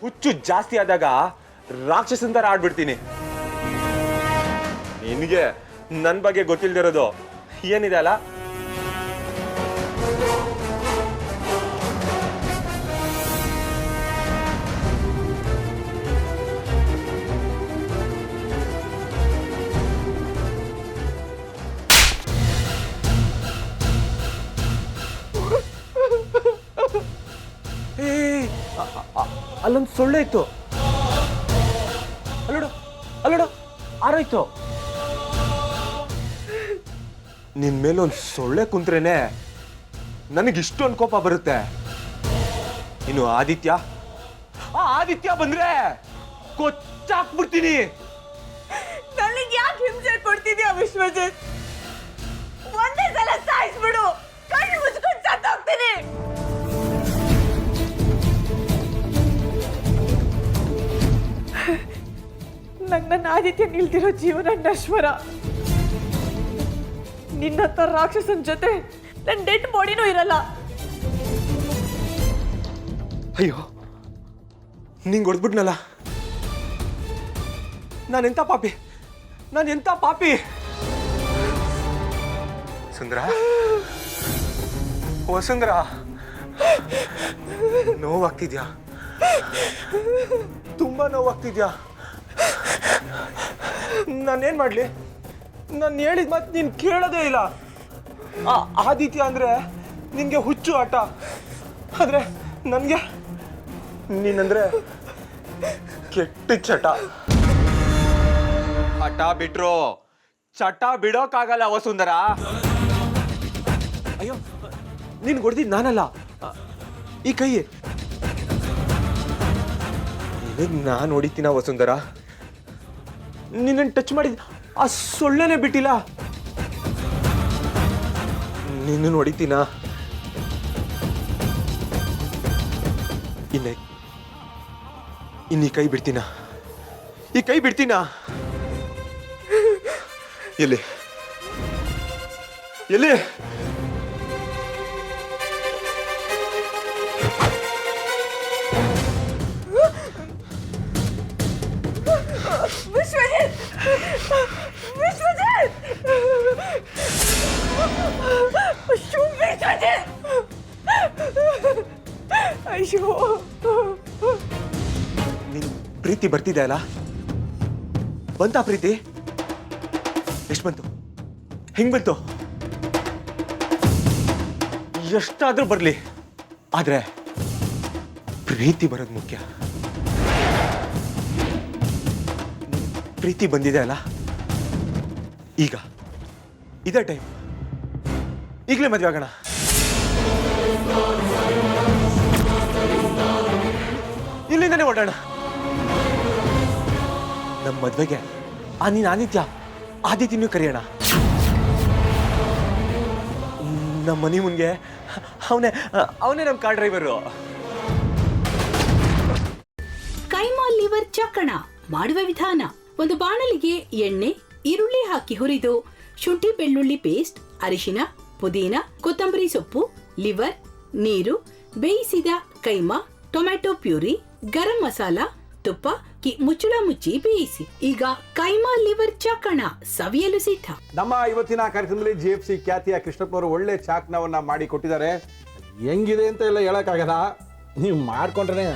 ಹುಚ್ಚು ಜಾಸ್ತಿ ಆದಾಗ ರಾಕ್ಷಸನ್ ತರ ಆಡ್ಬಿಡ್ತೀನಿ. ನಿನಗೆ ನನ್ ಬಗ್ಗೆ ಗೊತ್ತಿಲ್ದಿರೋದು ಏನಿದೆ ಅಲ್ಲ? ಅಲ್ಲೊಂದು ಸೊಳ್ಳೆ ಇತ್ತು, ಅಲ್ಲೋಡು ಅಲ್ಲೋಡು ಆರೋಯ್ತು. ನಿನ್ ಮೇಲೆ ಒಂದು ಸೊಳ್ಳೆ ಕುಂತ್ರೇನೆ ನನಗಿಷ್ಟೊಂದು ಕೋಪ ಬರುತ್ತೆ. ಇನ್ನು ಆದಿತ್ಯ ಬಂದ್ರೆ ಕೊಚ್ಚಾಕ್ಬಿಡ್ತೀನಿ. ನನಗೆ ಯಾಕೆ ಹಿಂಸೆ ಕೊಡ್ತಿದ್ಯಾ ವಿಶ್ವಜಿತ್? ಒಂದೇ ಸಲ ಸಾಯಿಸ್ಬಿಡು, ಕಣ್ಣು ಮುಚ್ಕೊಂಡು ಸತ್ತೋಗ್ತೀನಿ. ನನ್ನ ಆದಿತ್ಯ ನಿಲ್ದಿರೋ ಜೀವನ ನಶ್ವರ. ನಿನ್ನಂತ ರಾಕ್ಷಸನ್ ಜೊತೆ ನನ್ನ ಡೆಡ್ ಬಾಡಿನೂ ಇರಲ್ಲ. ಅಯ್ಯೋ, ನಿಂಗೆ ಹೊಡೆದ್ಬಿಟ್ನಲ್ಲ. ನಾನೆಂತ ಪಾಪಿ. ಸುಂದರ ನೋವಾಗ್ತಿದ್ಯಾ? ತುಂಬಾ ನೋವಾಗ್ತಿದ್ಯಾ? ನಾನೇನ್ ಮಾಡ್ಲಿ? ನಾನು ಹೇಳಿದ ಮಾತು ನೀನ್ ಕೇಳೋದೇ ಇಲ್ಲ. ಆದಿತ್ಯ ಅಂದ್ರೆ ನಿನ್ಗೆ ಹುಚ್ಚು ಆಟ, ಆದ್ರೆ ನನ್ಗೆ ನೀನಂದ್ರೆ ಕೆಟ್ಟ ಚಟ. ಹಠ ಬಿಟ್ರು ಚಟ ಬಿಡೋಕ್ಕಾಗಲ್ಲ ವಸುಂಧರ. ಅಯ್ಯೋ, ನೀನ್ ಹೊಡೆದಿದ್ ನಾನಲ್ಲ, ಈ ಕೈ. ನಾನು ಹೊಡಿತೀನ ವಸುಂಧರ? ನಿನ್ನನ್ನು ಟಚ್ ಮಾಡಿದ ಆ ಸೊಳ್ಳೆನೆ ಬಿಟ್ಟಿಲ್ಲ. ನಿನ್ನ ಹೊಡಿತೀನ? ಇನ್ನೀ ಕೈ ಬಿಡ್ತೀನ? ಈ ಕೈ ಬಿಡ್ತೀನ? ಎಲ್ಲಿ ಅಯ್ಯೋ, ನಿನ್ ಪ್ರೀತಿ ಬರ್ತಿದೆ ಅಲ್ಲ? ಬಂತ ಪ್ರೀತಿ? ಎಷ್ಟು ಬಂತು? ಹೆಂಗ್ ಬಂತು? ಎಷ್ಟಾದ್ರೂ ಬರ್ಲಿ, ಆದ್ರೆ ಪ್ರೀತಿ ಬರೋದು ಮುಖ್ಯ. ಪ್ರೀತಿ ಬಂದಿದೆ ಅಲ್ಲ, ಈಗ ಇದೇ ಟೈಮ್. ಈಗಲೇ ಮದುವೆ ಆಗೋಣ. ಇಲ್ಲಿಂದನೇ ಹೊರಡೋಣ. ನಮ್ಮ ಮದ್ವೆಗೆ ನೀನ್ ಆದಿತ್ಯನೂ ಕರೆಯೋಣ. ನಮ್ಮ ಮನೆ ಮುಂದೆ ಅವನೇ ನಮ್ಮ ಕಾರ್ ಡ್ರೈವರು. ಕೈಮಾ ಲಿವರ್ ಚಕ್ಕಣ ಮಾಡುವ ವಿಧಾನ: ಒಂದು ಬಾಣಲಿಗೆ ಎಣ್ಣೆ, ಈರುಳ್ಳಿ ಹಾಕಿ ಹುರಿದು ಶುಂಠಿ ಬೆಳ್ಳುಳ್ಳಿ ಪೇಸ್ಟ್, ಅರಿಶಿನ, ಪುದೀನ, ಕೊತ್ತಂಬರಿ ಸೊಪ್ಪು, ಲಿವರ್, ನೀರು, ಬೇಯಿಸಿದ ಕೈಮಾ, ಟೊಮ್ಯಾಟೊ ಪ್ಯೂರಿ, ಗರಂ ಮಸಾಲ, ತುಪ್ಪ ಮುಚ್ಚಳ ಮುಚ್ಚಿ ಬೇಯಿಸಿ. ಈಗ ಕೈಮಾ ಲಿವರ್ ಚಾಕಣ ಸವಿಯಲು ಸಿದ್ಧ. ನಮ್ಮ ಇವತ್ತಿನ ಕಾರ್ಯಕ್ರಮದಲ್ಲಿ GFC ಖ್ಯಾತಿಯ ಕೃಷ್ಣಪ್ಪನವರು ಒಳ್ಳೆ ಚಾಕ್ನವನ್ನ ಮಾಡಿ ಕೊಟ್ಟಿದ್ದಾರೆ. ಹೆಂಗಿದೆ ಅಂತ ಎಲ್ಲ ಹೇಳಕ್ಕಾಗಲ್ಲ, ನೀವು ಮಾಡ್ಕೊಂಡ್ರೆ.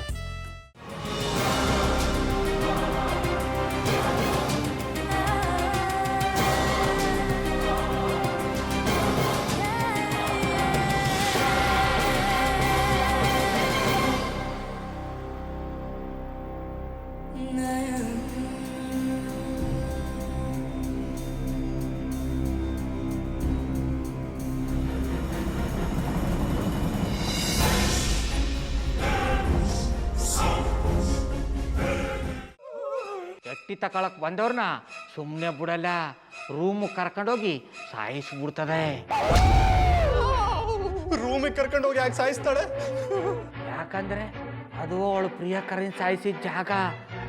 ಎಟ್ಟಿ ತಕೊಳಕ್ ಬಂದವ್ರನ್ನ ಸುಮ್ಮನೆ ಬಿಡಲ್ಲ, ರೂಮ್ ಕರ್ಕೊಂಡೋಗಿ ಸಾಯಿಸ್ಬಿಡ್ತದೆ. ರೂಮಿಗೆ ಕರ್ಕೊಂಡೋಗಿ ಯಾಕೆ ಸಾಯಿಸ್ತಾಳೆ? ಯಾಕಂದ್ರೆ ಅದು ಅವಳು ಪ್ರಿಯಕರನ್ ಸಾಯಿಸಿದ ಜಾಗ,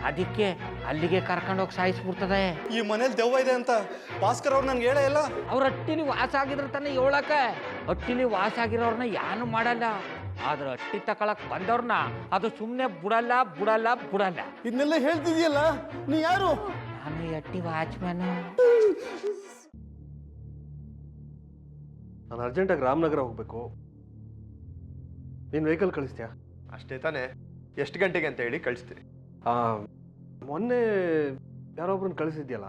ಅದಕ್ಕೆ ಅಲ್ಲಿಗೆ ಕರ್ಕೊಂಡೋಗಿ ಸಾಯಿಸ್ಬಿಡ್ತದೆ. ಈ ಮನೇಲಿ ದೆವ್ವ ಇದೆ ಅಂತ ಭಾಸ್ಕರ್ ಅವ್ರು ನನ್ಗೆ ಹೇಳೇ ಇಲ್ಲ. ಅವ್ರ ಹಟ್ಟಿಲಿ ವಾಸ ಆಗಿದ್ರ ತಾನೆ ಹೇಳಕ. ಹಟ್ಟಿಲಿ ವಾಸ ಆಗಿರೋರ್ನ ಯಾನು ಮಾಡಲ್ಲ, ಆದ್ರೆ ಅಟ್ಟಿ ತಕೊಳಕ್ ಬಂದವ್ರನ್ನ ಅದು ಸುಮ್ಮನೆ ಬಿಡಲ್ಲ ಬಿಡಲ್ಲ ಬಿಡಲ್ಲ. ಇದನ್ನೆಲ್ಲ ಹೇಳ್ತಿದ್ಯಲ್ಲ, ನೀ ಯಾರು? ನಾನು ಅಟ್ಟಿ ವಾಚ್ಮ್ಯಾನು. ನಾನು ಅರ್ಜೆಂಟಾಗಿ ರಾಮನಗರ ಹೋಗ್ಬೇಕು. ನೀನು ವೆಹಿಕಲ್ ಕಳಿಸ್ತೀಯಾ? ಅಷ್ಟೇ ತಾನೇ? ಎಷ್ಟು ಗಂಟೆಗೆ ಅಂತ ಹೇಳಿ ಕಳಿಸ್ತೀರಿ. ಮೊನ್ನೆ ಯಾರೊಬ್ರನ್ನ ಕಳಿಸಿದ್ಯಲ್ಲ,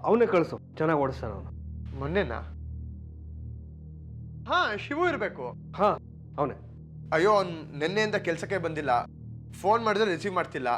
ಅವನೇ ಕಳಿಸು, ಚೆನ್ನಾಗಿ ಓಡಿಸ್ತಾನೆ ಅವನು. ಮೊನ್ನೆನಾ? ಹಾ, ಶಿವು ಇರಬೇಕು. ಹಾಂ, ಅವನೇ. ಅಯ್ಯೋ, ಅವ್ನು ನಿನ್ನೆಯಿಂದ ಕೆಲಸಕ್ಕೆ ಬಂದಿಲ್ಲ. ಫೋನ್ ಮಾಡಿದ್ರೆ ರಿಸೀವ್ ಮಾಡ್ತಿಲ್ಲ.